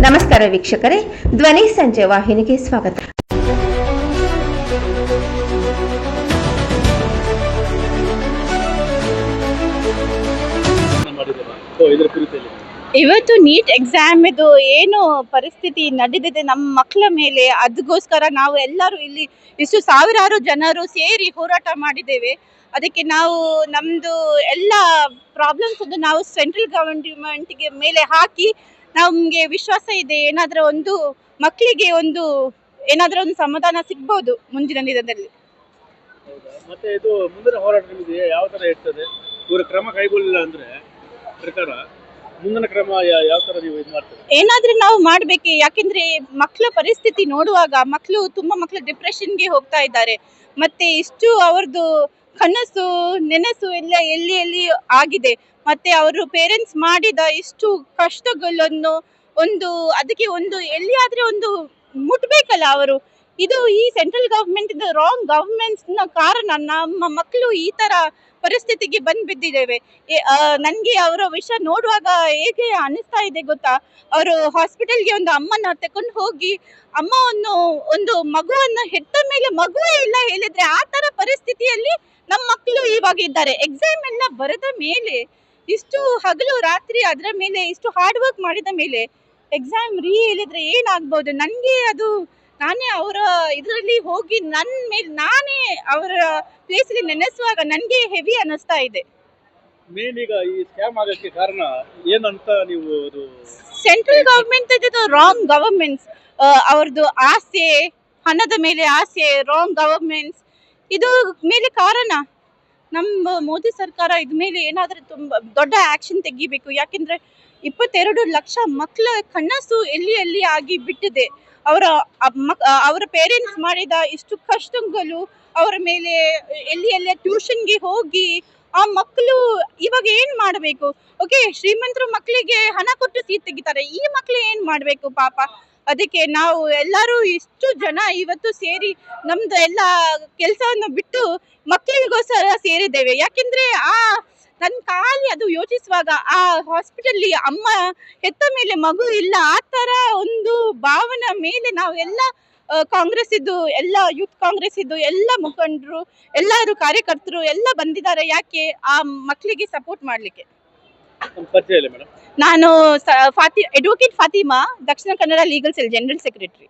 ನಮಸ್ಕಾರ ವೀಕ್ಷಕರೇ, ಧ್ವನಿ ಸಂಜೆ ವಾಹಿನಿಗೆ ಸ್ವಾಗತ. ಇವತ್ತು ನೀಟ್ ಎಕ್ಸಾಮ್ ಇದು ಏನು ಪರಿಸ್ಥಿತಿ ನಡೆದಿದೆ ನಮ್ಮ ಮಕ್ಕಳ ಮೇಲೆ, ಅದಕ್ಕೋಸ್ಕರ ನಾವು ಎಲ್ಲರೂ ಇಲ್ಲಿ ಇಷ್ಟು ಸಾವಿರಾರು ಜನರು ಸೇರಿ ಹೋರಾಟ ಮಾಡಿದ್ದೇವೆ. ಅದಕ್ಕೆ ನಾವು ನಮ್ಮದು ಎಲ್ಲ ಪ್ರಾಬ್ಲಮ್ಸ್ ಅನ್ನು ನಾವು ಸೆಂಟ್ರಲ್ ಗವರ್ಮೆಂಟ್ಗೆ ಮೇಲೆ ಹಾಕಿ, ನಮಗೆ ವಿಶ್ವಾಸ ಇದೆ ಏನಾದರೂ ಒಂದು ಮಕ್ಕಳಿಗೆ ಏನಾದರೂ ಒಂದು ಸಮಾಧಾನ ಸಿಗ್ಬೋದು ಮುಂದಿನ ದಿನದಲ್ಲಿ. ಮತ್ತೆ ಇದು ಮುಂದಿನ ಹೋರಾಟ ನಿಮಗೆ ಯಾವ ತರ ಇರ್ತದೆ? ಇವರು ಕ್ರಮ ಕೈಗೊಳ್ಳಿಲ್ಲ ಅಂದ್ರೆ ಸರ್ಕಾರ ಮುಂದಿನ ಕ್ರಮ ಯಾವ ತರ ನೀವು ಇದು ಮಾಡ್ತೀರಿ? ಏನಾದ್ರೂ ನಾವು ಮಾಡ್ಬೇಕು. ಯಾಕೆಂದ್ರೆ ಮಕ್ಕಳ ಪರಿಸ್ಥಿತಿ ನೋಡುವಾಗ ತುಂಬಾ ಮಕ್ಕಳು ಡಿಪ್ರೆಷನ್ಗೆ ಹೋಗ್ತಾ ಇದ್ದಾರೆ. ಮತ್ತೆ ಇಷ್ಟು ಅವ್ರದ್ದು ಕನಸು ನೆನಸು ಎಲ್ಲ ಎಲ್ಲಿ ಆಗಿದೆ. ಮತ್ತೆ ಅವರು ಪೇರೆಂಟ್ಸ್ ಮಾಡಿದ ಇಷ್ಟು ಕಷ್ಟಗಳನ್ನು ಅದಕ್ಕೆ ಎಲ್ಲಿಯಾದ್ರೆ ಒಂದು ಮುಟ್ಬೇಕಲ್ಲ ಅವರು. ಈ ಸೆಂಟ್ರಲ್ ಗವರ್ಮೆಂಟ್ ರಾಂಗ್ ಗವರ್ಮೆಂಟ್ಸ್ ನ ಕಾರಣ ನಮ್ಮ ಮಕ್ಕಳು ಈ ತರ ಪರಿಸ್ಥಿತಿಗೆ ಬಿದ್ದಿದ್ದೇವೆ. ನನ್ಗೆ ಅವರ ವಿಷಯ ನೋಡುವಾಗ ಹೇಗೆ ಅನಿಸ್ತಾ ಇದೆ ಗೊತ್ತಾ? ಅವರು ಹಾಸ್ಪಿಟಲ್ಗೆ ಒಂದು ಅಮ್ಮನ ತಕೊಂಡು ಹೋಗಿ ಅಮ್ಮವನ್ನು ಒಂದು ಮಗುವನ್ನು ಹೆತ್ತ ಮೇಲೆ ಮಗುವೇ ಇಲ್ಲ ಹೇಳಿದ್ರೆ ಆ ತರ ಪರಿಸ್ಥಿತಿಯಲ್ಲಿ ನಮ್ಮ ಮಕ್ಕಳು ಇವಾಗ ಇದ್ದಾರೆ. ಎಕ್ಸಾಮ್ ಎಲ್ಲ ಬರೆದ ಮೇಲೆ ಇಷ್ಟು ಹಗಲು ರಾತ್ರಿ ಅದರ ಮೇಲೆ ಇಷ್ಟು ಹಾರ್ಡ್ ವರ್ಕ್ ಮಾಡಿದ ಮೇಲೆ ಎಕ್ಸಾಮ್ ಹೇಳಿದ್ರೆ ಏನಾಗ್ಬೋದು? ನಾನೇ ಅವರ ಇದರಲ್ಲಿ ಹೋಗಿ ನಾನೇ ಅವರ ಪ್ಲೇಸಲ್ಲಿ ನೆನೆಸುವಾಗ ನನಗೆ ಹೆವಿ ಅನ್ನಿಸ್ತಾ ಇದೆ. ಮೇನ್ ಈಗ ಈ ಸ್ಕ್ಯಾಮ್ ಆಗಕ್ಕೆ ಕಾರಣ ಏನಂತ ನೀವು ಸೆಂಟ್ರಲ್ ಗವರ್ಮೆಂಟ್ ರಾಂಗ್ ಗವರ್ಮೆಂಟ್ಸ್, ಅವ್ರದ್ದು ಆಸೆ, ಹಣದ ಮೇಲೆ ಆಸೆ, ರಾಂಗ್ ಗವರ್ಮೆಂಟ್ಸ್ ಇದು ಮೇಲೆ ಕಾರಣ. ನಮ್ಮ ಮೋದಿ ಸರ್ಕಾರ ಇದ ಮೇಲೆ ಏನಾದರೂ ತುಂಬಾ ದೊಡ್ಡ ಆಕ್ಷನ್ ತೆಗಿಬೇಕು. ಯಾಕೆಂದ್ರೆ 22 ಲಕ್ಷ ಮಕ್ಕಳ ಕನಸು ಎಲ್ಲಿ ಆಗಿ ಬಿಟ್ಟಿದೆ. ಅವರ ಪೇರೆಂಟ್ಸ್ ಮಾಡಿದ ಇಷ್ಟು ಕಷ್ಟಗಳು ಅವರ ಮೇಲೆ ಎಲ್ಲಿ ಟ್ಯೂಷನ್ಗೆ ಹೋಗಿ ಆ ಮಕ್ಕಳು ಇವಾಗ ಏನ್ ಮಾಡಬೇಕು? ಓಕೆ, ಶ್ರೀಮಂತರ ಮಕ್ಕಳಿಗೆ ಹಣ ಕೊಟ್ಟು ಸೀಟ್ ತೆಗಿತಾರೆ, ಈ ಮಕ್ಕಳು ಏನ್ ಮಾಡ್ಬೇಕು ಪಾಪ? ಅದಕ್ಕೆ ನಾವು ಎಲ್ಲರೂ ಇಷ್ಟು ಜನ ಇವತ್ತು ಸೇರಿ ನಮ್ದು ಎಲ್ಲ ಕೆಲಸವನ್ನು ಬಿಟ್ಟು ಮಕ್ಕಳಿಗೋಸ್ಕರ ಸೇರಿದ್ದೇವೆ. ಯಾಕೆಂದ್ರೆ ನನ್ನ ಖಾಲಿ ಅದು ಯೋಚಿಸುವಾಗ ಆ ಹಾಸ್ಪಿಟಲ್ ಅಮ್ಮ ಹೆತ್ತ ಮೇಲೆ ಮಗು ಇಲ್ಲ, ಆ ತರ ಒಂದು ಭಾವನೆ ಮೇಲೆ ನಾವೆಲ್ಲ ಕಾಂಗ್ರೆಸ್ ಎಲ್ಲ ಯೂತ್ ಕಾಂಗ್ರೆಸ್ ಎಲ್ಲ ಮುಖಂಡರು, ಎಲ್ಲರೂ ಕಾರ್ಯಕರ್ತರು ಎಲ್ಲ ಬಂದಿದ್ದಾರೆ. ಯಾಕೆ? ಆ ಮಕ್ಕಳಿಗೆ ಸಪೋರ್ಟ್ ಮಾಡ್ಲಿಕ್ಕೆ. ಪರಿಚಯ ಇಲ್ಲ ಮೇಡಮ್. ನಾನು advocate Fatima, Dakshina Kannada legal cell general secretary.